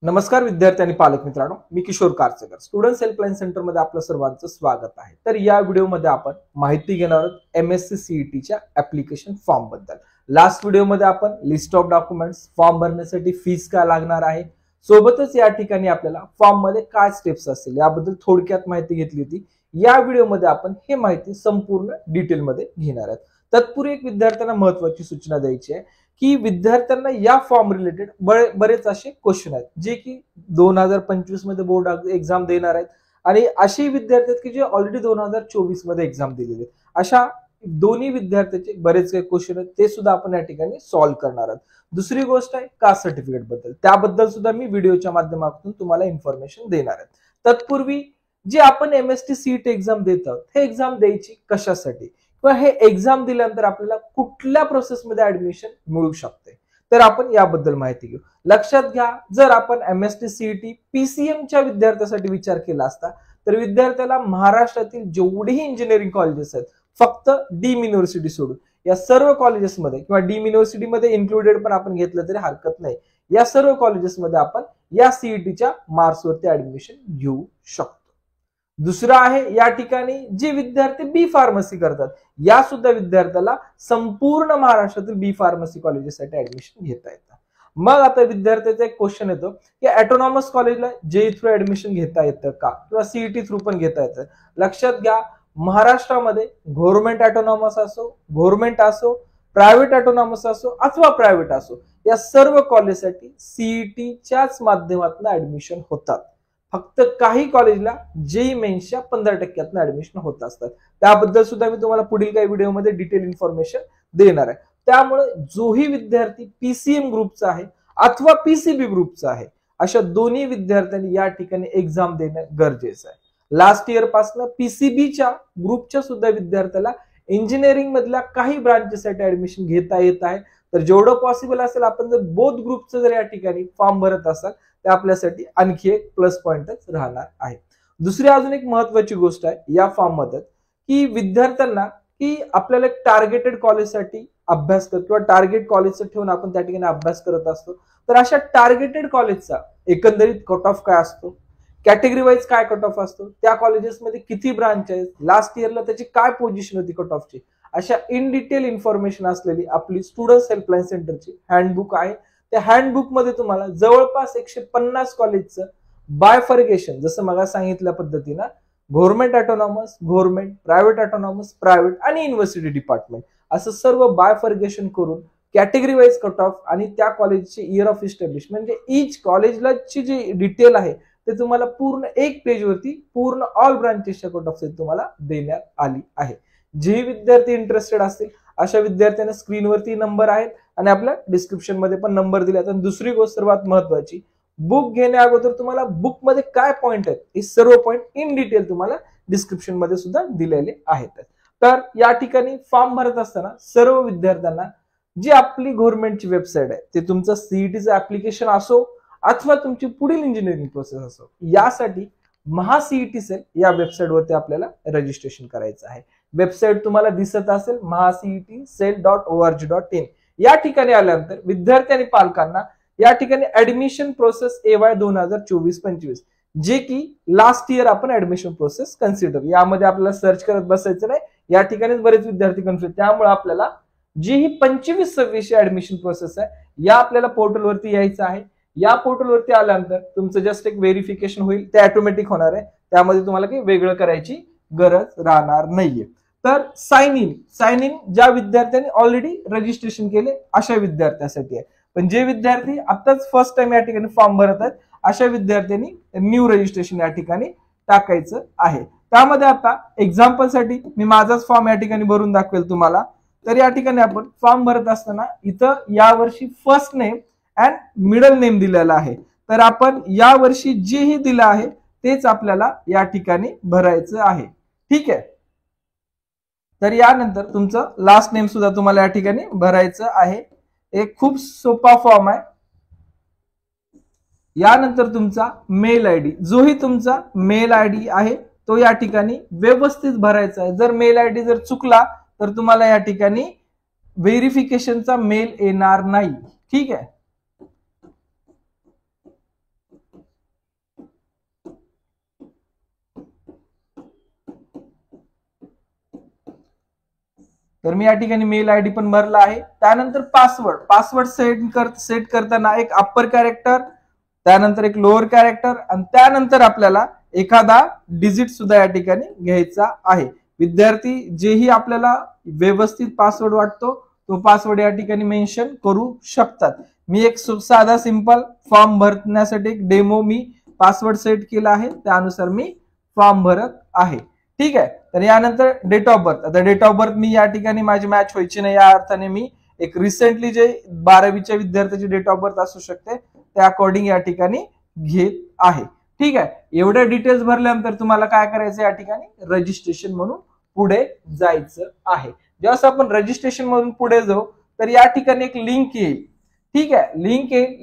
नमस्कार विद्यार्थी आणि पालक मित्रांनो, मी किशोर कारचेकर स्टुडंट्स हेल्पलाईन सेंटर मध्ये आपलं सर्वांचं स्वागत आहे। तर या व्हिडिओमध्ये आपण माहिती घेणार आहोत MSc CET च्या ऍप्लिकेशन फॉर्म बद्दल। लास्ट व्हिडिओमध्ये आपण लिस्ट ऑफ डॉक्युमेंट्स, फॉर्म भरण्यासाठी फीस काय लागणार आहे, सोबतच या ठिकाणी आपल्याला फॉर्म मध्ये काय स्टेप्स असतील याबद्दल थोडक्यात माहिती घेतली होती। या व्हिडिओमध्ये आपण हे माहिती संपूर्ण डिटेल मध्ये घेणार आहोत। तत्पूर्वी एक विद्यार्थ्यांना महत्त्वाची सूचना द्यायची आहे की विद्यार्थ्यांना या फॉर्म रिलेटेड बरेच असे क्वेश्चन आहेत जे की 2025 मध्ये बोर्ड एक्झाम देणार आहेत आणि असे विद्यार्थी आहेत की जे ऑलरेडी 2024 मध्ये एक्झाम दिलेले आहेत। अशा दोन्ही विद्यार्थ्यांचे बरेच काही क्वेश्चन आहेत ते सुद्धा आपण या ठिकाणी सॉल्व्ह करणार आहोत। दुसरी गोष्ट आहे कास्ट सर्टिफिकेट बद्दल, त्याबद्दल सुद्धा मी व्हिडिओच्या माध्यमातून तुम्हाला इन्फॉर्मेशन देणार आहे। तत्पूर्वी जे आपण MSc CET एक्झाम देत आहोत हे एक्झाम द्यायची कशासाठी किंवा हे एक्झाम दिल्यानंतर आपल्याला कुठल्या प्रोसेसमध्ये ऍडमिशन मिळू शकते, तर आपण याबद्दल माहिती घेऊ। लक्षात घ्या, जर आपण MSc CET PCM च्या विद्यार्थ्यांसाठी विचार केला असता तर विद्यार्थ्याला महाराष्ट्रातील जेवढेही इंजिनिअरिंग कॉलेजेस आहेत फक्त डीम युनिव्हर्सिटी सोडून या सर्व कॉलेजेसमध्ये किंवा डीम युनिव्हर्सिटी मध्ये इन्क्लुडेड पण आपण घेतलं तरी हरकत नाही, या सर्व कॉलेजेसमध्ये आपण या CET च्या मार्क्सवरती ऍडमिशन घेऊ शकतो। दुसरा आहे या ठिकाणी जे विद्यार्थी बी फार्मसी करतात या सुद्धा विद्यार्थ्याला संपूर्ण महाराष्ट्रातील बी फार्मसी कॉलेजेससाठी ऍडमिशन घेता येतं। मग आता विद्यार्थ्याचा एक क्वेश्चन येतो की ऑटोनॉमस कॉलेजला JEE थ्रू ऍडमिशन घेता येतं का किंवा CET थ्रू पण घेता येतं। लक्षात घ्या, महाराष्ट्रामध्ये गव्हर्नमेंट ऑटोनॉमस असो, गव्हर्नमेंट असो, प्रायव्हेट ऑटोनॉमस असो अथवा प्रायव्हेट असो, या सर्व कॉलेजसाठी CET च्याच माध्यमातून ऍडमिशन होतात। फक्त काही कॉलेजला JEE मेन्सच्या 15% ऍडमिशन होत असतात। त्याबद्दल सुद्धा मी तुम्हाला पुढील काही व्हिडिओमध्ये डिटेल इन्फॉर्मेशन देणार आहे। त्यामुळे जोही विद्यार्थी PCM ग्रुपचा आहे अथवा PCB ग्रुपचा आहे अशा दोन्ही विद्यार्थ्यांनी या ठिकाणी एक्झाम देणं गरजेचं आहे। लास्ट इयर पासून PCBच्या ग्रुपच्या सुद्धा विद्यार्थ्याला इंजिनिअरिंग मधल्या काही ब्रांचेससाठी ऍडमिशन घेता येत आहे। तर जेवढं पॉसिबल असेल आपण जर बोथ ग्रुपचं जर या ठिकाणी फॉर्म भरत असाल ते आपल्यासाठी आणखी एक प्लस पॉइंटच राहणार आहे। दुसरी अजून एक महत्त्वाची गोष्ट आहे या फॉर्म मध्ये की विद्यार्थ्यांना की आपल्याला एक टार्गेटेड कॉलेजसाठी अभ्यास करतो किंवा टार्गेट कॉलेजचं ठेवून आपण त्या ठिकाणी अभ्यास करत असतो, तर अशा टार्गेटेड कॉलेजचा एकंदरीत कट ऑफ काय असतो, कॅटेगरी वाईज काय कट ऑफ असतो, त्या कॉलेजेसमध्ये किती ब्रांच आहेत, लास्ट इयरला त्याची काय पोझिशन होती कट ऑफची, अशा इन डिटेल इन्फॉर्मेशन असलेली आपली स्टुडंट्स हेल्पलाईन सेंटरची हँडबुक आहे। त्या हँडबुक मध्ये तुम्हाला जवळपास 150 कॉलेजचं बायफर्गेशन, जसं मला सांगितल्या पद्धतीनं government autonomous, government, private autonomous, private आणि युनिव्हर्सिटी डिपार्टमेंट असं सर्व बायफर्गेशन करून कॅटेगरी वाईज कट ऑफ आणि त्या कॉलेजचे इयर ऑफ इस्टॅब्लिशमेंट म्हणजे ईच कॉलेजला ची जी डिटेल आहे ते तुम्हाला पूर्ण एक पेज वरती पूर्ण ऑल ब्रांचेसच्या कट ऑफ तुम्हाला देण्यात आली आहे। जे विद्यार्थी इंटरेस्टेड असतील अशा विद्यार्थ्यांना स्क्रीनवरती नंबर आहेत आणि आपल्या डिस्क्रिप्शन मध्ये पण नंबर दिले आहेत। आणि दुसरी गोष्ट सर्वात महत्वाची, बुक घेण्या अगोदर तुम्हाला बुक मध्ये काय पॉइंट आहेत हे सर्व पॉइंट इन डिटेल तुम्हाला डिस्क्रिप्शन मध्ये सुद्धा दिलेले आहेत। तर या ठिकाणी फॉर्म भरत असताना सर्व विद्यार्थ्यांना जी आपली गव्हर्नमेंटची वेबसाईट आहे ते तुमचं CETचं ऍप्लिकेशन असो अथवा तुमची पुढील इंजिनिअरिंग प्रोसेस असो, यासाठी महाCET सेल या वेबसाईटवरती आपल्याला रजिस्ट्रेशन करायचं आहे। वेबसाईट तुम्हाला दिसत असेल mahacetcell.org.in। या ठिकाणी आल्यानंतर विद्यार्थी आणि पालकांना या ठिकाणी ऍडमिशन प्रोसेस AY 2024-25 जे की लास्ट इयर आपण ऍडमिशन प्रोसेस कन्सिडर, यामध्ये आपल्याला सर्च करत बसायचं नाही, या ठिकाणीच बरेच विद्यार्थी कन्फ्युज, त्यामुळे आपल्याला जी ही 25-26 ऍडमिशन प्रोसेस आहे या आपल्याला पोर्टलवरती यायचं आहे। या पोर्टलवरती आल्यानंतर तुमचं जस्ट एक व्हेरिफिकेशन होईल, ते ऑटोमॅटिक होणार आहे, त्यामध्ये तुम्हाला काही वेगळं करायची गरज राहणार नाहीये। तर साइन इन ज्या विद्यार्थ्यांनी ऑलरेडी रजिस्ट्रेशन केले अशा विद्यार्थ्यांसाठी आहे, पण जे विद्यार्थी आताच फर्स्ट टाइम या ठिकाणी फॉर्म भरत आहेत अशा विद्यार्थ्यांनी न्यू रजिस्ट्रेशन या ठिकाणी टाकायचं आहे। त्यामध्ये आता एक्झाम्पल साठी मी माझाच फॉर्म या ठिकाणी भरून दाखवेल तुम्हाला। तर या ठिकाणी आपण फॉर्म भरत असताना इथं यावर्षी first name and middle name दिलेला आहे, तर आपण यावर्षी जेही दिलं आहे तेच आपल्याला या ठिकाणी भरायचं आहे। ठीक आहे, तर यानंतर तुमचं लास्ट नेम सुद्धा तुम्हाला या ठिकाणी भरायचं आहे। एक खूप सोपा फॉर्म आहे। यानंतर तुमचा मेल आयडी, जोही तुमचा मेल आयडी आहे तो या ठिकाणी व्यवस्थित भरायचा आहे। जर मेल आयडी जर चुकला तर तुम्हाला या ठिकाणी व्हेरिफिकेशनचा मेल येणार नाही। ठीक आहे, तर मी या ठिकाणी मेल आयडी पण भरला आहे. त्यानंतर पासवर्ड सेट करताना एक अप्पर कॅरेक्टर, त्यानंतर एक लोअर कॅरेक्टर आणि त्यानंतर आपल्याला एखादा डिजिट सुद्धा या ठिकाणी घ्यायचा आहे. विद्यार्थी जेही आपल्याला व्यवस्थित पासवर्ड वाटतो तो पासवर्ड या ठिकाणी मेन्शन करू शकतात. मी एक साधा सिंपल फॉर्म भरण्यासाठी एक डेमो मी पासवर्ड सेट केला आहे, त्यानुसार मी फॉर्म भरत आहे. ठीक आहे. तर यानंतर डेट ऑफ बर्थ. आता डेट ऑफ बर्थ मी या ठिकाणी माझी मॅच व्हायची नाही, या अर्थाने मी एक रिसेंटली जे 12वीच्या विद्यार्थ्याची डेट ऑफ बर्थ असू शकते त्या अकॉर्डिंग या ठिकाणी घेत आहे. ठीक आहे. एवढ्या डिटेल्स भरल्यानंतर तुम्हाला काय करायचं, या ठिकाणी रजिस्ट्रेशन म्हणून पुढे जायचं आहे. जेव्हा आपण रजिस्ट्रेशन म्हणून पुढे जाऊ तर या ठिकाणी एक लिंक येईल. ठीक आहे.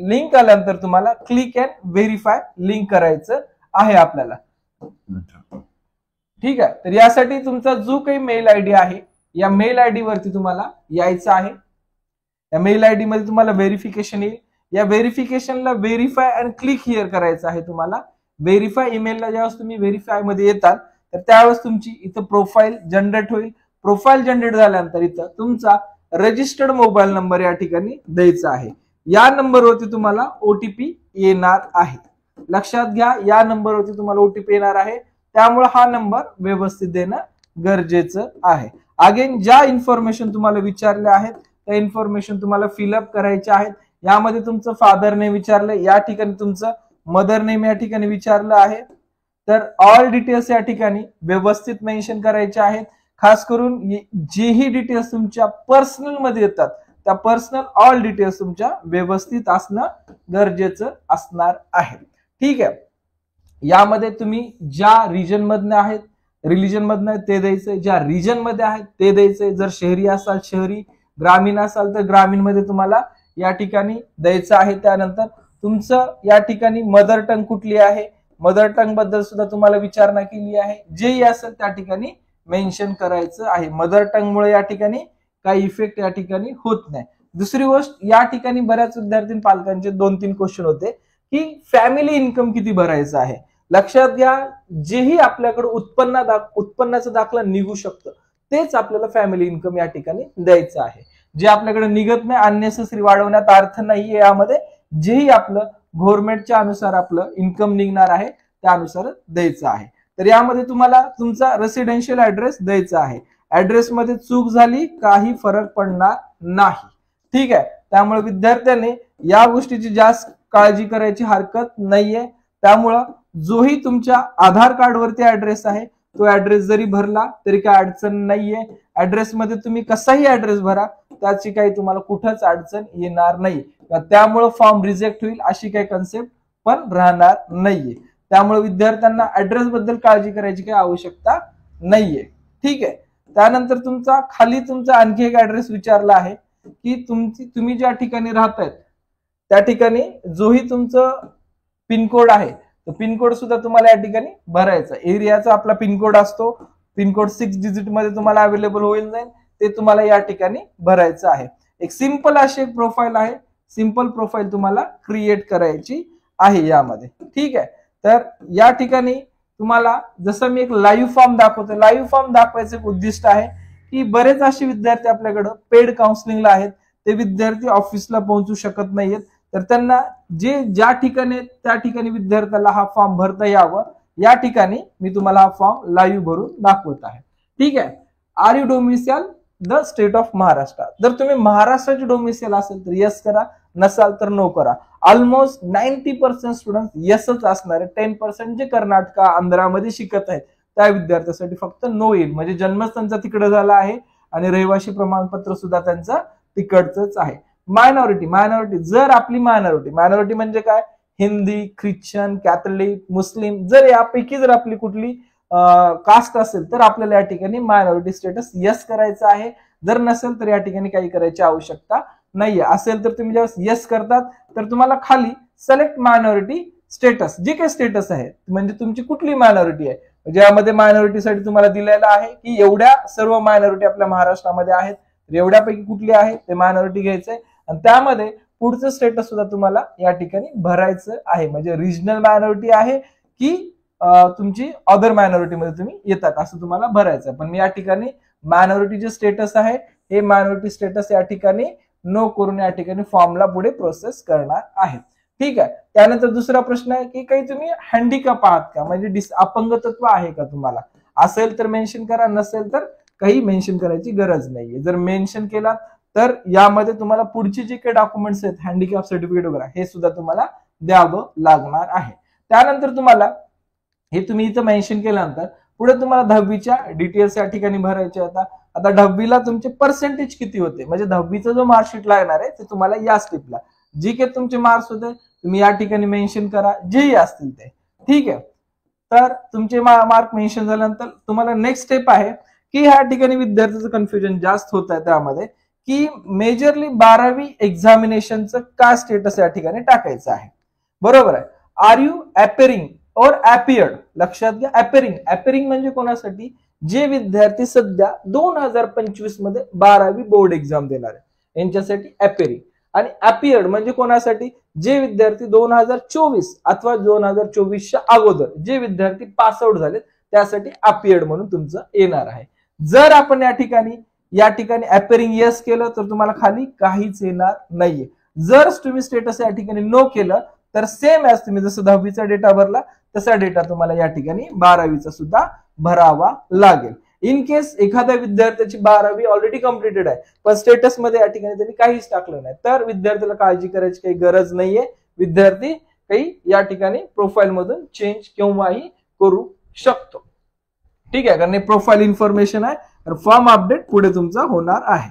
लिंक आल्यानंतर तुम्हाला क्लिक अँड व्हेरीफाय लिंक करायचं आहे आपल्याला. ठीक आहे. तर यासाठी तुमचा जो काही मेल आयडी आहे या मेल आयडी वरती तुम्हाला यायचं आहे. या मेल आयडी मध्ये तुम्हाला व्हेरिफिकेशन येईल. या व्हेरिफिकेशनला व्हेरीफाय अँड क्लिक हिअर करायचं आहे तुम्हाला. व्हेरीफाय ईमेलला ज्यावेळेस तुम्ही व्हेरीफाय मध्ये येतात तर त्यावेळेस तुमची इथं प्रोफाईल जनरेट होईल. प्रोफाईल जनरेट झाल्यानंतर इथं तुमचा रजिस्टर्ड मोबाईल नंबर या ठिकाणी द्यायचा आहे. या नंबरवरती तुम्हाला ओटीपी येणार आहे. लक्षात घ्या, या नंबरवरती तुम्हाला ओटीपी येणार आहे, त्यामुळे हा नंबर व्यवस्थित देणं गरजेचं आहे. अगेन ज्या इन्फॉर्मेशन तुम्हाला विचारल्या आहेत त्या इन्फॉर्मेशन तुम्हाला फिलअप करायच्या आहेत. यामध्ये तुमचं फादर नेम विचारलं, या ठिकाणी तुमचं मदर नेम या ठिकाणी विचारलं आहे. तर ऑल डिटेल्स या ठिकाणी व्यवस्थित मेन्शन करायचे आहेत. खास करून जेही डिटेल्स तुमच्या पर्सनल मध्ये येतात त्या पर्सनल ऑल डिटेल्स तुमच्या व्यवस्थित असणं गरजेचं असणार आहे. ठीक आहे. यामध्ये तुम्ही ज्या रिजन मधनं आहेत, रिलिजन मधनं ते द्यायचंय, ज्या रिजन मध्ये आहेत ते द्यायचंय. जर शहरी असाल शहरी, ग्रामीण असाल तर ग्रामीण मध्ये तुम्हाला या ठिकाणी द्यायचं आहे. त्यानंतर तुमचं या ठिकाणी मदर टंग कुठली आहे, मदर टंग बद्दल सुद्धा तुम्हाला विचारणा केली आहे. जेही असेल त्या ठिकाणी मेन्शन करायचं आहे. मदर टंग मुळे या ठिकाणी काही इफेक्ट या ठिकाणी होत नाही. दुसरी गोष्ट, या ठिकाणी बऱ्याच विद्यार्थी पालकांचे 2-3 क्वेश्चन होते की फॅमिली इन्कम किती भरायचं आहे. लक्षात घ्या, जेही आपल्याकडे उत्पन्नाचा दाखला निघू शकतं तेच आपल्याला फॅमिली इन्कम या ठिकाणी द्यायचं आहे. जे आपल्याकडे निघत नाही, अननेसेसरी वाढवण्यात अर्थ नाहीये. यामध्ये जेही आपलं गव्हर्नमेंटच्या अनुसार आपलं इन्कम निघणार आहे त्यानुसार द्यायचं आहे. तर यामध्ये तुम्हाला तुमचा रेसिडेन्शियल ऍड्रेस द्यायचा आहे. ऍड्रेस मध्ये चूक झाली काही फरक पडणार नाही. ठीक आहे. त्यामुळे विद्यार्थ्यांनी या गोष्टीची जास्त काळजी करायची हरकत नाहीये. त्यामुळं जोही तुमच्या आधार कार्ड वरती ऍड्रेस आहे तो ऍड्रेस जरी भरला तरी काय अडचण नाहीये. ऍड्रेस मध्ये तुम्ही कसाही ऍड्रेस भरा, त्याची काही तुम्हाला कुठंच अडचण येणार नाही. त्यामुळे फॉर्म रिजेक्ट होईल अशी काही कन्सेप्ट पण राहणार नाहीये. त्यामुळे विद्यार्थ्यांना ऍड्रेस बद्दल काळजी करायची काही आवश्यकता नाहीये. ठीक आहे. त्यानंतर तुमचा खाली तुमचा आणखी एक ऍड्रेस विचारला आहे की तुम्ही ज्या ठिकाणी राहतायत त्या ठिकाणी जोही तुमचं पिनकोड आहे तो पिनकोड सुद्धा तुम्हाला या ठिकाणी भरायचा. एरियाचा आपला पिनकोड असतो, पिनकोड 6 डिजिट मध्ये तुम्हाला अवेलेबल होईल जाईल, ते तुम्हाला या ठिकाणी भरायचं आहे. एक सिंपल अशी एक प्रोफाईल आहे, सिंपल प्रोफाईल तुम्हाला क्रिएट करायची आहे यामध्ये. ठीक आहे. तर या ठिकाणी तुम्हाला जसं मी एक लाईव्ह फॉर्म दाखवतो, लाईव्ह फॉर्म दाखवायचं एक उद्दिष्ट आहे की बरेच असे विद्यार्थी आपल्याकडे पेड काउन्सिलिंगला आहेत, ते विद्यार्थी ऑफिसला पोहोचू शकत नाहीयेत. तर त्यांना ज्या ठिकाणी त्या ठिकाणी विद्यार्थ्याला हा फॉर्म भरता यावं या ठिकाणी मी तुम्हाला हा फॉर्म लाईव्ह भरून दाखवत आहे. ठीक आहे. Are you domicile the state of Maharashtra. जर तुम्ही महाराष्ट्राचे डोमिसाइल असेल तर यस करा, नसाल तर नो करा. ऑलमोस्ट 90% स्टुडंट यसच असणार आहे. 10% जे कर्नाटक आंध्रामध्ये शिकत आहेत त्या विद्यार्थ्यासाठी फक्त नो येईल. म्हणजे जन्मच त्यांचा तिकडे झाला आहे आणि रहिवासी प्रमाणपत्र सुद्धा त्यांचं तिकडचंच आहे. मायनॉरिटी जर आपली मायनॉरिटी म्हणजे काय, हिंदी, ख्रिश्चन, कॅथलिक, मुस्लिम, जर यापैकी जर आपली कुठली कास्ट असेल तर आपल्याला या ठिकाणी मायनॉरिटी स्टेटस यस करायचं आहे. जर नसेल तर या ठिकाणी काही करायची आवश्यकता नाहीये. असेल तर तुम्ही जेव्हा यस करतात तर तुम्हाला खाली सिलेक्ट मायनॉरिटी स्टेटस, जे काही स्टेटस आहे म्हणजे तुमची कुठली मायनॉरिटी आहे, ज्यामध्ये मायनॉरिटीसाठी तुम्हाला दिलेलं आहे की एवढ्या सर्व मायनॉरिटी आपल्या महाराष्ट्रामध्ये आहेत, तर एवढ्यापैकी कुठली आहे ते मायनॉरिटी घ्यायचंय आणि त्यामध्ये पुढचं स्टेटस सुद्धा तुम्हाला या ठिकाणी भरायचं आहे. म्हणजे रिजनल मायनॉरिटी आहे की तुमची अदर मायनॉरिटी मध्ये तुम्ही येतात असं तुम्हाला भरायचं. पण मी या ठिकाणी मायनॉरिटी जे स्टेटस आहे हे मायनॉरिटी स्टेटस या ठिकाणी नो करून या ठिकाणी फॉर्मला पुढे प्रोसेस करणार आहे. ठीक आहे. त्यानंतर दुसरा प्रश्न आहे की काही तुम्ही हँडिकॅप आहात का, म्हणजे अपंगत्व आहे का तुम्हाला, असेल तर मेन्शन करा, नसेल तर काही मेन्शन करायची गरज नाहीये. जर मेन्शन केला तर यामध्ये तुम्हाला पुढचे जे काही डॉक्युमेंट्स आहेत हँडिकॅप सर्टिफिकेट वगैरे हे सुद्धा तुम्हाला द्यावं लागणार आहे. त्यानंतर तुम्हाला हे तुम्ही इथं मेन्शन केल्यानंतर पुढे तुम्हाला 10वीच्या डिटेल्स या ठिकाणी भरायचे होता. आता 10वीला तुमचे पर्सेंटेज किती होते, म्हणजे 10वीचा जो मार्कशीट लागणार आहे ते तुम्हाला या स्टेपला जे काही तुमचे मार्क्स होते तुम्ही या ठिकाणी मेन्शन करा, जेही असतील ते. ठीक आहे. तर तुमचे मार्क मेन्शन झाल्यानंतर तुम्हाला नेक्स्ट स्टेप आहे की ह्या ठिकाणी विद्यार्थ्याचं कन्फ्युजन जास्त होत आहे त्यामध्ये की मेजरली 12वी एक्झामिनेशनचं काय स्टेटस या ठिकाणी टाकायचं आहे. बरोबर आहे. आर यू अपेरिंग और अपियर्ड, लक्षात घ्या. अपेरिंग म्हणजे कोणासाठी, जे विद्यार्थी सध्या 2025 मध्ये 12वी बोर्ड एक्झाम देणार आहे यांच्यासाठी अपेरिंग. आणि अपियर्ड म्हणजे कोणासाठी, जे विद्यार्थी 2024 अथवा 2024च्या अगोदर जे विद्यार्थी पास आउट झाले त्यासाठी अपियर्ड म्हणून तुमचं येणार आहे. जर आपण या ठिकाणी अपेरिंग येस केलं तर तुम्हाला खाली काहीच येणार नाहीये. जर तुम्ही स्टेटस या ठिकाणी नो केलं तर सेम ॲज तुम्ही जसं 10वीचा डेटा भरला तसा डेटा तुम्हाला या ठिकाणी 12वीचा सुद्धा भरावा लागेल. इन केस एखाद्या विद्यार्थ्याची 12वी ऑलरेडी कम्प्लिटेड आहे पण स्टेटस मध्ये या ठिकाणी त्यांनी काहीच टाकलं नाही तर विद्यार्थ्याला काळजी करायची काही गरज नाहीये. विद्यार्थी काही या ठिकाणी प्रोफाईल मधून चेंज केव्हाही करू शकतो. ठीक आहे, कारण प्रोफाईल इन्फॉर्मेशन आहे. फॉर्म अपडेट पुढे तुमचा होणार आहे.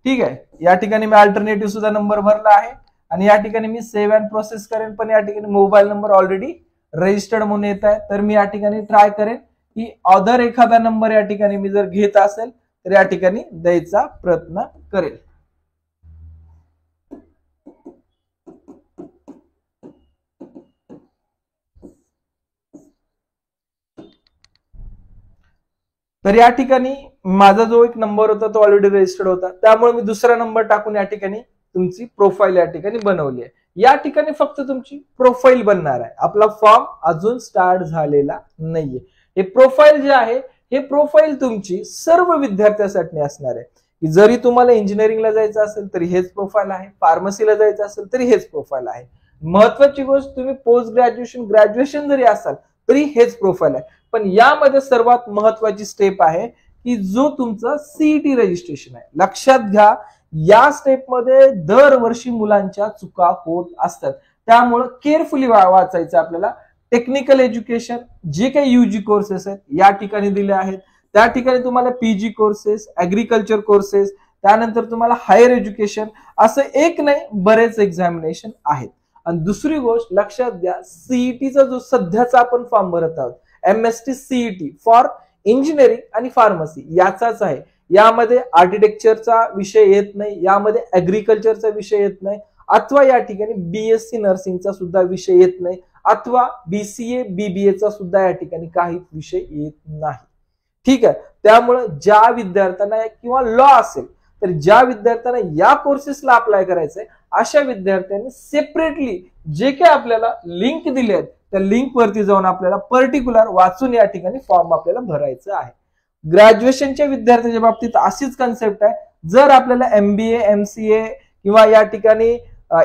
ठीक आहे. या ठिकाणी मी अल्टरनेटिव्ह सुद्धा नंबर भरला आहे आणि या ठिकाणी मी सेव्ह अँड प्रोसेस करेन, पण या ठिकाणी मोबाईल नंबर ऑलरेडी रजिस्टर्ड म्हणून येत आहे तर मी या ठिकाणी ट्राय करेन की अदर एखादा नंबर या ठिकाणी मी जर घेत असेल तर या ठिकाणी द्यायचा प्रयत्न करेल. तर या ठिकाणी माझा जो एक नंबर होता तो ऑलरेडी रजिस्टर्ड होता त्यामुळे मी दुसरा नंबर टाकून या ठिकाणी तुमची प्रोफाईल या ठिकाणी बनवली आहे. या ठिकाणी फक्त तुमची प्रोफाईल बनणार आहे. आपला फॉर्म अजून स्टार्ट झालेला नाहीये. हे प्रोफाईल जे आहे हे प्रोफाईल तुमची सर्व विद्यार्थ्यांसाठी असणार आहे की जरी तुम्हाला इंजिनिअरिंगला जायचं असेल तरी हेच प्रोफाईल आहे, फार्मसीला जायचं असेल तरी हेच प्रोफाईल आहे. महत्वाची गोष्ट, तुम्ही पोस्ट ग्रॅज्युएशन जरी असाल तरी हेच प्रोफाईल आहे. पण यामध्ये सर्वात महत्वाची स्टेप आहे की जो तुमचा सीईटी रजिस्ट्रेशन आहे. लक्षात घ्या, या स्टेपमध्ये दरवर्षी मुलांच्या चुका होत असतात त्यामुळे केअरफुली वाचायचं आपल्याला. टेक्निकल एज्युकेशन जे काही युजी कोर्सेस आहेत या ठिकाणी दिले आहेत, त्या ठिकाणी तुम्हाला पीजी कोर्सेस, ऍग्रिकल्चर कोर्सेस, त्यानंतर तुम्हाला हायर एज्युकेशन, असं एक नाही बरेच एक्झामिनेशन आहेत. आणि दुसरी गोष्ट लक्षात घ्या, सीईटीचा जो सध्याचा आपण फॉर्म भरत आहोत MST CET फॉर इंजिनिअरिंग आणि फार्मसी याचाच आहे. यामध्ये आर्किटेक्चरचा विषय येत नाही, यामध्ये ऍग्रिकल्चरचा विषय येत नाही, अथवा या ठिकाणी BSc नर्सिंगचा सुद्धा विषय येत नाही, अथवा BCA BBA चा सुद्धा या ठिकाणी काहीच विषय येत नाही. ठीक आहे. त्यामुळे ज्या विद्यार्थ्यांना किंवा लॉ असेल तर ज्या विद्यार्थ्यांना या कोर्सेसला अप्लाय करायचंय अशा विद्यार्थ्यांनी सेपरेटली जे काही आपल्याला लिंक दिले आहेत त्या लिंक वरती जाऊन आपल्याला पर्टिक्युलर वाचून या ठिकाणी फॉर्म आपल्याला भरायचं आहे. ग्रॅज्युएशनच्या विद्यार्थ्यांच्या बाबतीत अशीच कन्सेप्ट आहे. जर आपल्याला MBA MCA किंवा या ठिकाणी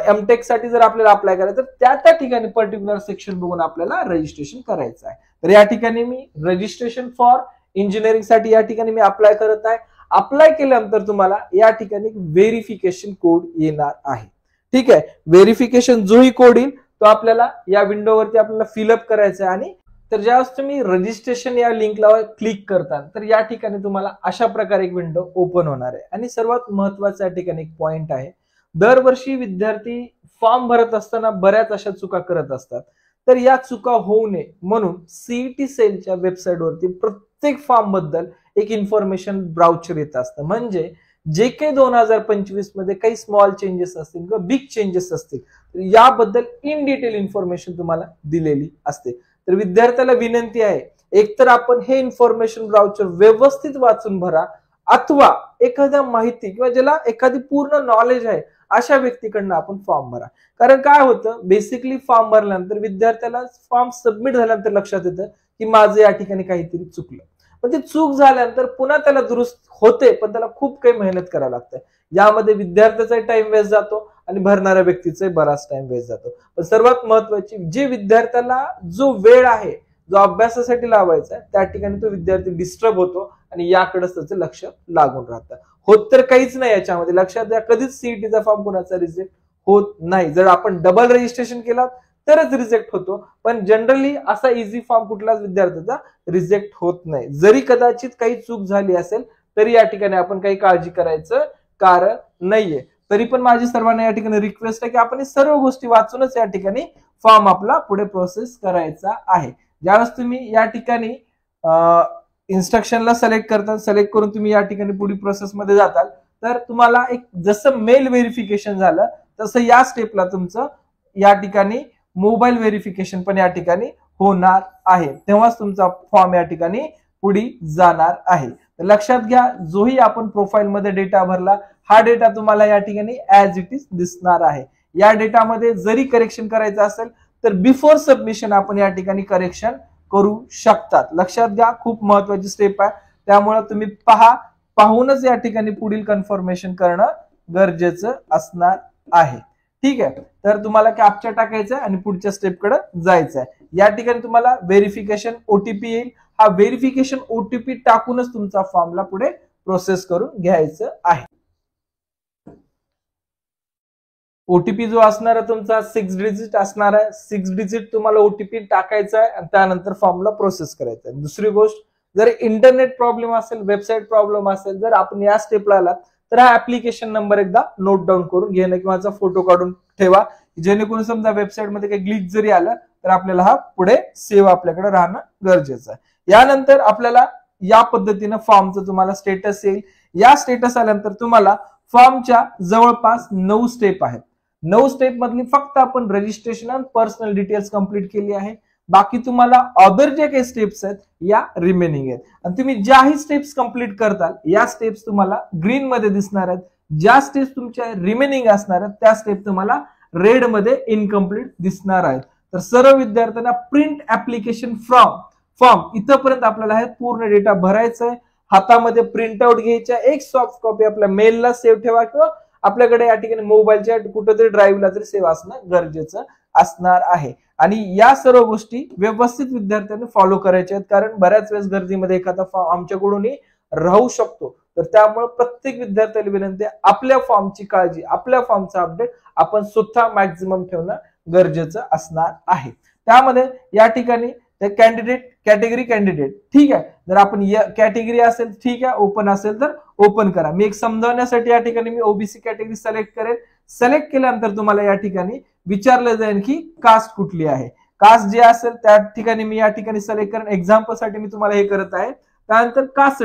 एमटेक साठी जर आपल्याला अप्लाय करायचं तर त्या ठिकाणी पर्टिक्युलर सेक्शन बघून आपल्याला रजिस्ट्रेशन करायचं आहे. तर या ठिकाणी मी रजिस्ट्रेशन फॉर इंजिनिअरिंग साठी या ठिकाणी मी अप्लाय करत आहे. अप्लाय केल्यानंतर तुम्हाला या ठिकाणी व्हेरिफिकेशन कोड येणार आहे. ठीक आहे. व्हेरिफिकेशन जोही कोड येईल तो आपल्याला या विंडोवरती आपल्याला फिलअप करायचा आहे. आणि तर ज्यावेळेस तुम्ही रजिस्ट्रेशन या लिंकला क्लिक करता तर या ठिकाणी तुम्हाला अशा प्रकारे एक विंडो ओपन होणार आहे. आणि सर्वात महत्वाचा या ठिकाणी एक पॉइंट आहे, दरवर्षी विद्यार्थी फॉर्म भरत असताना बऱ्याच अशा चुका करत असतात. तर या चुका होऊ नये म्हणून सीईटी सेलच्या वेबसाईटवरती प्रत्येक फॉर्म बद्दल एक इन्फॉर्मेशन ब्राउचर येत असतं. म्हणजे जे काही 2025 मध्ये काही स्मॉल चेंजेस असतील किंवा बिग चेंजेस असतील याबद्दल इन डिटेल इन्फॉर्मेशन तुम्हाला दिलेली असते. तर विद्यार्थ्याला विनंती आहे, एकतर आपण हे इन्फॉर्मेशन ब्राउचर व्यवस्थित वाचून भरा, अथवा एखाद्या माहिती किंवा ज्याला एखादी पूर्ण नॉलेज आहे अशा व्यक्तीकडनं आपण फॉर्म भरा. कारण काय होतं, बेसिकली फॉर्म भरल्यानंतर विद्यार्थ्याला फॉर्म सबमिट झाल्यानंतर लक्षात येतं की माझं या ठिकाणी काहीतरी चुकलं. पण ती चूक झाल्यानंतर पुन्हा त्याला दुरुस्त होते, पण त्याला खूप काही मेहनत करावी लागते. यामध्ये विद्यार्थ्याचा टाइम वेस्ट जातो आणि भरणाऱ्या व्यक्तीचा बराच टाइम वेस्ट जातो. पण सर्वात महत्वाची, जे विद्यार्थ्याला जो वेळ आहे, जो अभ्यासासाठी लावायचा आहे, त्या ठिकाणी तो विद्यार्थी डिस्टर्ब होतो आणि याकडेच त्याचं लक्ष लागून राहतं. होत तर काहीच नाही याच्यामध्ये, लक्षात द्या. कधीच सीईटीचा फॉर्म कोणाचा रिजेक्ट होत नाही. जर आपण डबल रजिस्ट्रेशन केलं तरच रिजेक्ट होतो, पण जनरली असा इझी फॉर्म कुठलाच विद्यार्थ्याचा रिजेक्ट होत नाही. जरी कदाचित काही चूक झाली असेल तरी या ठिकाणी आपण काही काळजी करायचं कारण नाहीये. तरी पण माझी सर्वांना या ठिकाणी रिक्वेस्ट आहे की आपण सर्व गोष्टी वाचूनच या ठिकाणी फॉर्म आपला पुढे प्रोसेस करायचा आहे. ज्यावेळेस तुम्ही या ठिकाणी इन्स्ट्रक्शनला सिलेक्ट करता, सिलेक्ट करून तुम्ही या ठिकाणी पुढील प्रोसेसमध्ये जाताल, तर तुम्हाला एक जसं मेल व्हेरिफिकेशन झालं तसं या स्टेपला तुमचं या ठिकाणी मोबाईल व्हेरिफिकेशन पण या ठिकाणी होणार आहे. तेव्हाच तुमचा फॉर्म या ठिकाणी पुढे जाणार आहे. तर लक्षात घ्या, जोही आपण प्रोफाईल मध्ये डेटा भरला, हा डेटा तुम्हाला या ठिकाणी ऍज इट इज दिसणार आहे. या डेटामध्ये जरी करेक्शन करायचं असेल तर बिफोर सबमिशन आपण या ठिकाणी करेक्शन करू शकतात. लक्षात घ्या, खूप महत्वाची स्टेप आहे. त्यामुळे तुम्ही पाहूनच या ठिकाणी पुढील कन्फर्मेशन करणं गरजेचं असणार आहे. ठीक आहे, तर तुम्हाला कॅप्चा टाकायचं आणि पुढच्या स्टेपकडे जायचं आहे. या ठिकाणी तुम्हाला व्हेरिफिकेशन ओटीपी येईल. हा व्हेरिफिकेशन ओटीपी टाकूनच तुमचा फॉर्मला पुढे प्रोसेस करून घ्यायचं आहे. ओटीपी जो असणार आहे तुमचा 6 डिजिट असणार आहे. 6 डिजिट तुम्हाला ओटीपी टाकायचा आहे आणि त्यानंतर फॉर्मला प्रोसेस करायचं आहे. दुसरी गोष्ट, जर इंटरनेट प्रॉब्लेम असेल, वेबसाईट प्रॉब्लेम असेल, जर आपण या स्टेपला आलात तर हा ऍप्लिकेशन नंबर एकदा नोट डाऊन करून घेणं किंवा फोटो काढून ठेवा, जेणेकरून समजा वेबसाईटमध्ये काही ग्लिच जरी आलं तर आपल्याला हा पुढे सेव्ह आपल्याकडे राहणं गरजेचं आहे. यानंतर आपल्याला या पद्धतीनं फॉर्मचं तुम्हाला स्टेटस येईल. या स्टेटस आल्यानंतर तुम्हाला फॉर्मच्या जवळपास 9 स्टेप आहेत. 9 स्टेप मधली फक्त आपण रजिस्ट्रेशन आणि पर्सनल डिटेल्स कंप्लीट केली आहे. बाकी तुम्हाला अदर जे काही स्टेप्स आहेत या रिमेनिंग आहेत. आणि तुम्ही ज्याही स्टेप्स कंप्लीट करताल या स्टेप्स तुम्हाला ग्रीन मध्ये दिसणार आहेत. ज्या स्टेप्स तुमच्या रिमेनिंग असणार आहेत त्या स्टेप तुम्हाला रेड मध्ये इनकम्प्लीट दिसणार आहेत. तर सर्व विद्यार्थ्यांना प्रिंट ऍप्लिकेशन फॉर्म इथपर्यंत आपल्याला हे पूर्ण डेटा भरायचा आहे. हातामध्ये प्रिंट आउट घ्यायच्या, एक सॉफ्ट कॉपी आपल्या मेलला सेव्ह ठेवा किंवा आपल्याकडे या ठिकाणी मोबाईलच्या कुठेतरी ड्राईव्हला तरी सेव्ह असणं गरजेचं असणार आहे. आणि या सर्व गोष्टी व्यवस्थित विद्यार्थ्यांनी फॉलो करायच्या आहेत, कारण बऱ्याच वेळेस गर्दीमध्ये एखादा फॉर्म आमच्याकडूनही राहू शकतो. तर त्यामुळे प्रत्येक विद्यार्थ्याला विनंती आहे, आपल्या फॉर्मची काळजी, आपल्या फॉर्मचा अपडेट आपण स्वतः मॅक्झिमम ठेवणं गरजेचं असणार आहे. त्यामध्ये या ठिकाणी कॅटेगरी कॅन्डिडेट, ठीक आहे, जर आपण कॅटेगरी असेल ठीक आहे, ओपन असेल तर ओपन करा. मी एक समजावण्यासाठी या ठिकाणी मी ओबीसी कॅटेगरी सिलेक्ट करेल. सिलेक्ट केल्यानंतर तुम्हाला या ठिकाणी विचारलं जाईल की कास्ट कुठली आहे. कास्ट जे असेल त्या ठिकाणी मी या ठिकाणी सिलेक्ट करेन. एक्झाम्पल साठी मी तुम्हाला हे करत आहे. त्यानंतर कास्ट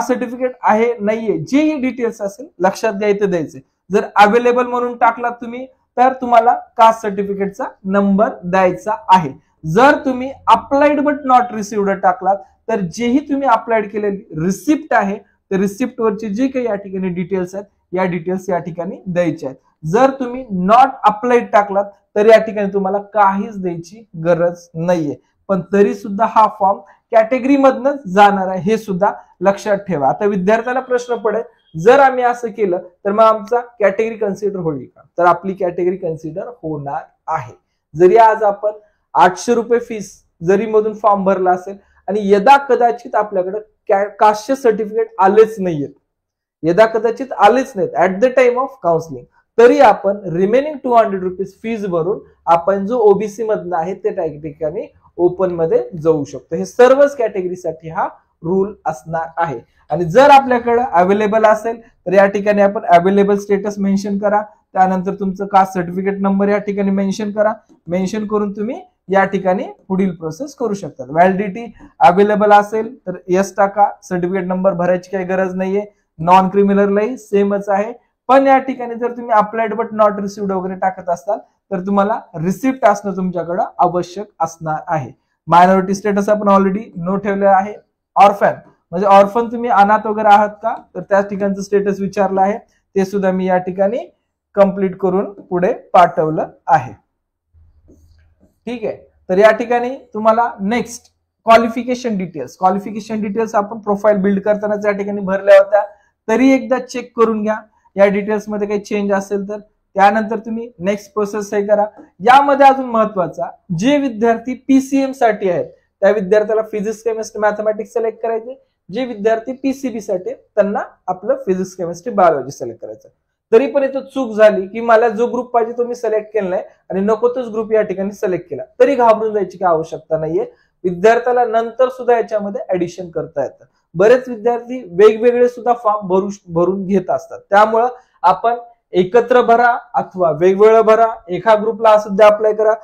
सर्टिफिकेट आहे नाहीये, जेही डिटेल्स असेल लक्षात घ्या इथे द्यायचे. जर अवेलेबल म्हणून टाकलात तुम्ही तर तुम्हाला कास्ट सर्टिफिकेटचा नंबर द्यायचा आहे. जर तुम्ही अप्लाइड बट नॉट रिसिव्ड टाकलात तर जेही तुम्ही अप्लाइड केलेली रिसिप्ट आहे तर रिसिप्ट वरची जी काही या ठिकाणी डिटेल्स आहेत या डिटेल्स या ठिकाणी द्यायच्या आहेत. जर तुम्ही नॉट अप्लाइड टाकलात तर या ठिकाणी तुम्हाला काहीच द्यायची गरज नाहीये. पण तरी सुद्धा हा फॉर्म कॅटेगरी मधनं जाणार आहे, हे सुद्धा लक्षात ठेवा. आता विद्यार्थ्याला प्रश्न पडेल, जर आम्ही असं केलं तर मग आमचा कॅटेगरी कन्सिडर होईल का? तर आपली कॅटेगरी कन्सिडर होणार आहे. जरी आज आपण 800 रुपये फीस जरी मधून फॉर्म भरला असेल आणि यदा कदाचित आपल्याकडे कास्ट सर्टिफिकेट आलेच नाहीयेत, at the time of counselling, तरी आपण रिमेनिंग 200 रुपीज फीज भरून आपण जो ओबीसी मधनं आहे ते ठिकाणी ओपन मध्ये जाऊ शकतो. हे सर्वच कॅटेगरीसाठी हा रूल असणार आहे. आणि जर आपल्याकडे अवेलेबल असेल तर या ठिकाणी आपण अवेलेबल स्टेटस मेन्शन करा. त्यानंतर तुमचं कास्ट सर्टिफिकेट नंबर या ठिकाणी मेन्शन करा. मेन्शन करून तुम्ही या ठिकाणी पुढील प्रोसेस करू शकता. व्हॅलिडिटी अवेलेबल असेल तर यस टाका. सर्टिफिकेट नंबर भरायची काही गरज नाहीये. नॉन क्रिमिनललाही सेमच आहे. पण या ठिकाणी जर तुम्ही अप्लाइड बट नॉट रिसिव्ड वगैरे टाकत असाल तर तुम्हाला रिसिप्ट असणं तुमच्याकडे आवश्यक असणार आहे. मायनॉरिटी स्टेटस आपण ऑलरेडी नो ठेवलेला आहे. ऑर्फन म्हणजे ऑर्फन तुम्ही अनाथ वगैरे आहात का तर त्या ठिकाणचं स्टेटस विचारलं आहे, ते सुद्धा मी या ठिकाणी कंप्लीट करून पुढे पाठवलं आहे. ठीक आहे, तर या ठिकाणी तुम्हाला नेक्स्ट क्वालिफिकेशन डिटेल्स आपण प्रोफाईल बिल्ड करताना त्या ठिकाणी भरल्या होत्या, तरी एकदा चेक करून घ्या या डिटेल्स मध्ये काही चेंज असेल तर. त्यानंतर तुम्ही नेक्स्ट प्रोसेस हे करा. यामध्ये अजून महत्वाचा, जे विद्यार्थी पीसीएम साठी आहेत त्या विद्यार्थ्याला फिजिक्स केमिस्ट्री मॅथमॅटिक्स सिलेक्ट करायचे. जे विद्यार्थी पीसीबी साठी त्यांना आपलं फिजिक्स केमिस्ट्री बायोलॉजी सिलेक्ट करायचं. तरी पण इथं चूक झाली की मला जो ग्रुप पाहिजे तो मी सिलेक्ट केला नाही आणि नको तोच ग्रुप या ठिकाणी सिलेक्ट केला, तरी घाबरून जायची काही आवश्यकता नाहीये. विद्यार्थ्याला नंतर सुद्धा याच्यामध्ये ऍडिशन करता येतं. बरेच विद्यार्थी वेगवेगळे सुद्धा फॉर्म भरून घेत असतात, त्यामुळं आपण एकत्र भरा अथवा वेगवेगळं भरा. एका ग्रुपला सध्या अप्लाय करा,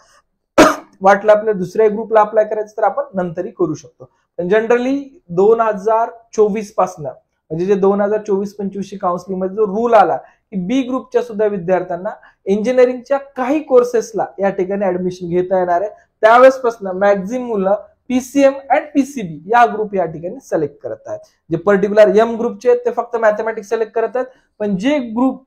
वाटलं आपल्या दुसऱ्या ग्रुपला अप्लाय करायचं तर आपण नंतरही करू शकतो. पण जनरली 2024 पासून म्हणजे जे 2024-25 काउन्सिलिंग मध्ये जो रूल आला की बी ग्रुपच्या सुद्धा विद्यार्थ्यांना इंजिनिअरिंगच्या काही कोर्सेसला या ठिकाणी ऍडमिशन घेता येणार आहे. त्यावेळेसपासून मॅक्झिमम मुलं पीसीएम अँड पीसीबी या ग्रुप या ठिकाणी सिलेक्ट करत आहेत. जे पर्टिक्युलर एम ग्रुपचे आहेत ते फक्त मॅथमॅटिक्स सिलेक्ट करत आहेत, पण जे ग्रुप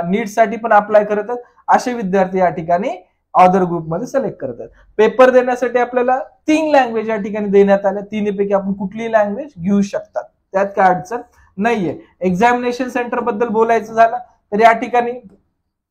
नीट साठी पण अप्लाय करत आहेत असे विद्यार्थी या ठिकाणी अदर ग्रुपमध्ये सिलेक्ट करतात. पेपर देण्यासाठी आपल्याला 3 लँग्वेज या ठिकाणी देण्यात आल्या. 3 पैकी आपण कुठलीही लँग्वेज घेऊ शकतात, त्यात काय अडचण नाहीये. एक्झामिनेशन सेंटर बद्दल बोलायचं झालं तर या ठिकाणी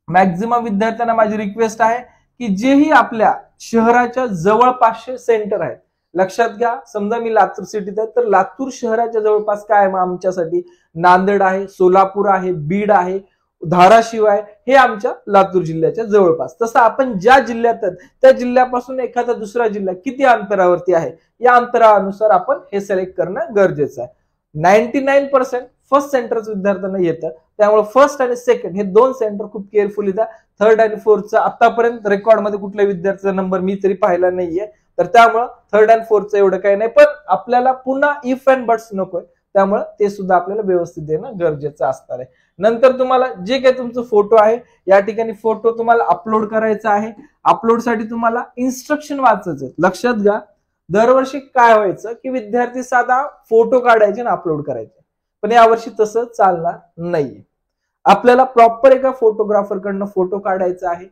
मॅक्झिमम विद्यार्थ्यांना माझी रिक्वेस्ट आहे की जेही आपल्या शहराच्या जवळपासचे सेंटर आहेत, लक्षात घ्या. समजा मी लातूर सिटीत आहे तर लातूर शहराच्या जवळपास काय आहे आमच्यासाठी, नांदेड आहे, सोलापूर आहे, बीड आहे, धाराशिव आहे, हे आमच्या लातूर जिल्ह्याच्या जवळपास. तसं आपण ज्या जिल्ह्यात त्या जिल्ह्यापासून एखादा दुसरा जिल्हा किती अंतरावरती आहे या अंतरानुसार आपण हे सिलेक्ट करणं गरजेचं आहे. 99% फर्स्ट सेंटरच विद्यार्थ्यांना येतं, त्यामुळे फर्स्ट आणि सेकंड हे 2 सेंटर खूप केअरफुली द्या. थर्ड आणि फोर्थचा आतापर्यंत रेकॉर्डमध्ये कुठल्या विद्यार्थ्याचा नंबर मी तरी पाहिला नाहीये, तर त्यामुळे थर्ड अँड फोर्थचं एवढं काही नाही. पण आपल्याला पुन्हा इफ अँड बट्स नकोय, त्यामुळे ते सुद्धा आपल्याला व्यवस्थित देणं गरजेचं असणार आहे. नंतर तुम्हाला जे काही तुमचं फोटो आहे या ठिकाणी फोटो तुम्हाला अपलोड करायचा आहे. अपलोडसाठी तुम्हाला इन्स्ट्रक्शन वाचायचं. लक्षात घ्या, दरवर्षी काय व्हायचं की विद्यार्थी साधा फोटो काढायचे आणि अपलोड करायचे, पण यावर्षी तसं चालणार नाहीये. आपल्याला प्रॉपर एका फोटोग्राफरकडनं फोटो काढायचा आहे.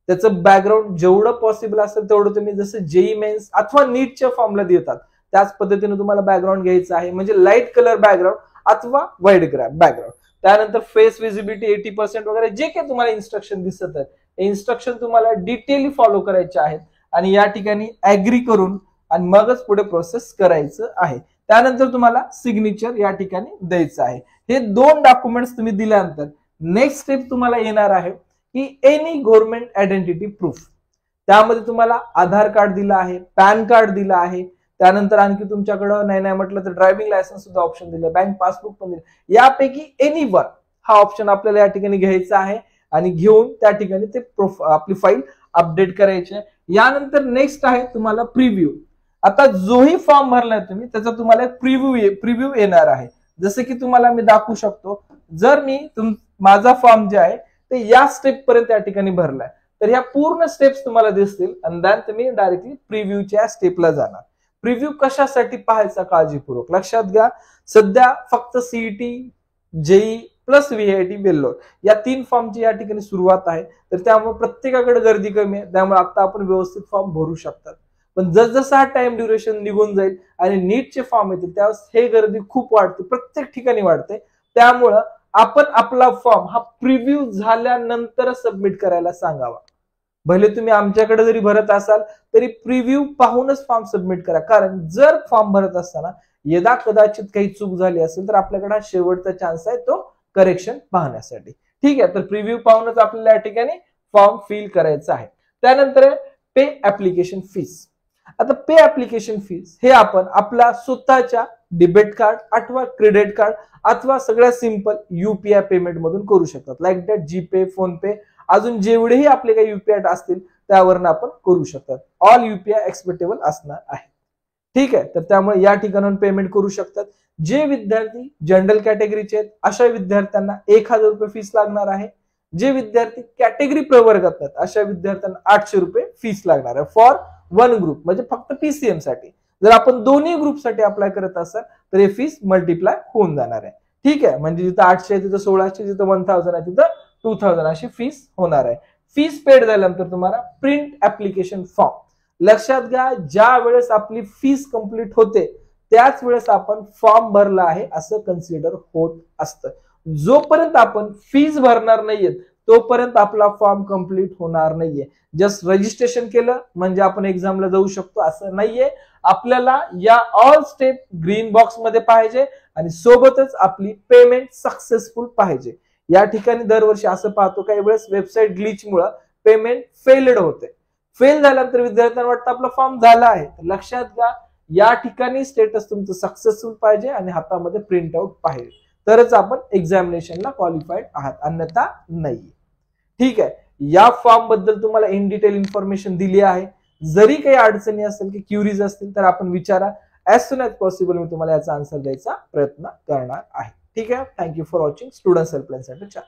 त्याचं बॅकग्राऊंड जेवढं पॉसिबल असेल तेवढं तुम्ही जसं जेई मेन्स अथवा नीटच्या फॉर्मला देतात त्याच पद्धतीने तुम्हाला बॅकग्राऊंड घ्यायचं आहे, म्हणजे लाईट कलर बॅकग्राऊंड अथवा व्हाईट बॅकग्राऊंड. त्यानंतर फेस विजिबिलिटी 80% वगैरे जे काही तुम्हाला इन्स्ट्रक्शन दिसत आहेत, हे इन्स्ट्रक्शन तुम्हाला डिटेली फॉलो करायचे आहेत आणि या ठिकाणी ऍग्री करून आणि मगच पुढे प्रोसेस करायचं आहे. त्यानंतर तुम्हाला सिग्नेचर या ठिकाणी द्यायचं आहे. हे 2 डॉक्युमेंट्स तुम्ही दिल्यानंतर नेक्स्ट स्टेप तुम्हाला येणार आहे की एनी गव्हर्नमेंट आयडेंटिटी प्रूफ. त्यामध्ये तुम्हाला आधार कार्ड दिलं आहे, पॅन कार्ड दिलं आहे, त्यानंतर आणखी तुमच्याकडं नाही म्हटलं तर ड्रायव्हिंग लायसन्स सुद्धा ऑप्शन दिलं, बँक पासबुक पण दिलं. यापैकी एनी वन हा ऑप्शन आपल्याला या ठिकाणी घ्यायचा आहे आणि घेऊन त्या ठिकाणी ते आपली फाईल अपडेट करायची आहे. यानंतर नेक्स्ट आहे तुम्हाला प्रिव्ह्यू. आता जोही फॉर्म भरलाय तुम्ही त्याचा तुम्हाला एक प्रिव्ह्यू येणार आहे. जसं की तुम्हाला मी दाखवू शकतो, जर मी माझा फॉर्म जे आहे ते या स्टेप पर्यंत या ठिकाणी भरलाय तर या पूर्ण स्टेप्स तुम्हाला दिसतील आणि देन तुम्ही डायरेक्टली प्रिव्ह्यूच्या स्टेपला जाणार. प्रिव्ह्यू कशासाठी पाहायचा काळजीपूर्वक लक्षात घ्या. सध्या फक्त CET, JEE plus VIT, Vellore या 3 फॉर्मची या ठिकाणी सुरुवात आहे, तर त्यामुळे प्रत्येकाकडे गर्दी कमी आहे. त्यामुळे आता आपण व्यवस्थित फॉर्म भरू शकतात. पण जसजसा हा टाइम ड्युरेशन निघून जाईल आणि नीटचे फॉर्म येतील त्यावेळेस हे गर्दी खूप वाढते, प्रत्येक ठिकाणी वाढते. त्यामुळं आपण आपला फॉर्म हा प्रिव्ह्यू झाल्यानंतर सबमिट करायला सांगावा. भले तुम्ही आमच्याकडे जरी भरत असाल तरी प्रिव्ह्यू पाहूनच फॉर्म सबमिट करा, कारण जर फॉर्म भरत असताना यदा कदाचित काही चूक झाली असेल तर आपल्याकडे हा शेवटचा चान्स आहे तो करेक्शन पाहण्यासाठी. ठीक आहे, तर प्रिव्ह्यू पाहूनच आपल्याला या ठिकाणी फॉर्म फिल करायचा आहे. त्यानंतर पे ऍप्लिकेशन फीस. आता पे ऍप्लिकेशन फीस हे आपण आपल्या स्वतःच्या डेबिट कार्ड अथवा क्रेडिट कार्ड अथवा सगळ्यात सिंपल युपीआय पेमेंट मधून करू शकतात. लाईक दॅट जीपे, फोन पे, अजून जेवढेही आपले काही युपीआय असतील त्यावरून आपण करू शकतात. ऑल युपीआय एक्सेप्टेबल असणार आहे. ठीक आहे, तर त्यामुळे या ठिकाणाहून पेमेंट करू शकतात. जे विद्यार्थी जनरल कॅटेगरीचे आहेत अशा विद्यार्थ्यांना 1000 रुपये फीस लागणार आहे. जे विद्यार्थी कॅटेगरी प्रवर्गात आहेत अशा विद्यार्थ्यांना 800 रुपये फीस लागणार आहे फॉर 1 ग्रुप, म्हणजे फक्त पीसीएम साठी. जर आपण दोन्ही ग्रुपसाठी अप्लाय करत असाल तर हे फीस मल्टिप्लाय होऊन जाणार आहे. ठीक आहे, म्हणजे जिथं 800 आहे तिथं 1600, जिथं 1000 आहे तिथं 2000 अशी फीस होणार आहे. फीस पेड झाल्यानंतर तुम्हाला प्रिंट ऍप्लिकेशन फॉर्म, लक्षात घ्या, ज्या वेळेस आपली फीस कंप्लीट होते त्याच वेळेस आपण फॉर्म भरला आहे असं कन्सिडर होत असतं. जोपर्यंत आपण फीस भरणार नाहीये तोपर्यंत आपला फॉर्म कंप्लीट होणार नाहीये. जस्ट रजिस्ट्रेशन केलं म्हणजे आपण एक्झामला जाऊ शकतो असं नाहीये. आपल्याला या ऑल स्टेप ग्रीन बॉक्स मध्ये पाहिजे आणि सोबतच आपली पेमेंट सक्सेसफुल पाहिजे. या ठिकाणी दरवर्षी असं पाहतो काही वेळेस वेबसाईट ग्लिचमुळे पेमेंट फेल्ड होते. फेल झाल्यानंतर विद्यार्थ्यांना वाटतं आपला फॉर्म झाला आहे. लक्षात घ्या, या ठिकाणी स्टेटस तुमचं सक्सेसफुल पाहिजे आणि हातामध्ये प्रिंट आउट पाहिजे, तरच आपण एक्झामिनेशनला क्वालिफाईड आहात, अन्यथा नाही. ठीक आहे, या फॉर्म बद्दल तुम्हाला इन डिटेल इन्फॉर्मेशन दिली आहे. जरी काही अडचणी असतील की क्युरीज असतील तर आपण विचारा. ऍज सुन ऍज पॉसिबल मी तुम्हाला याचा आन्सर द्यायचा प्रयत्न करणार आहे. ठीक आहे, thank you for watching students helpline centre channel.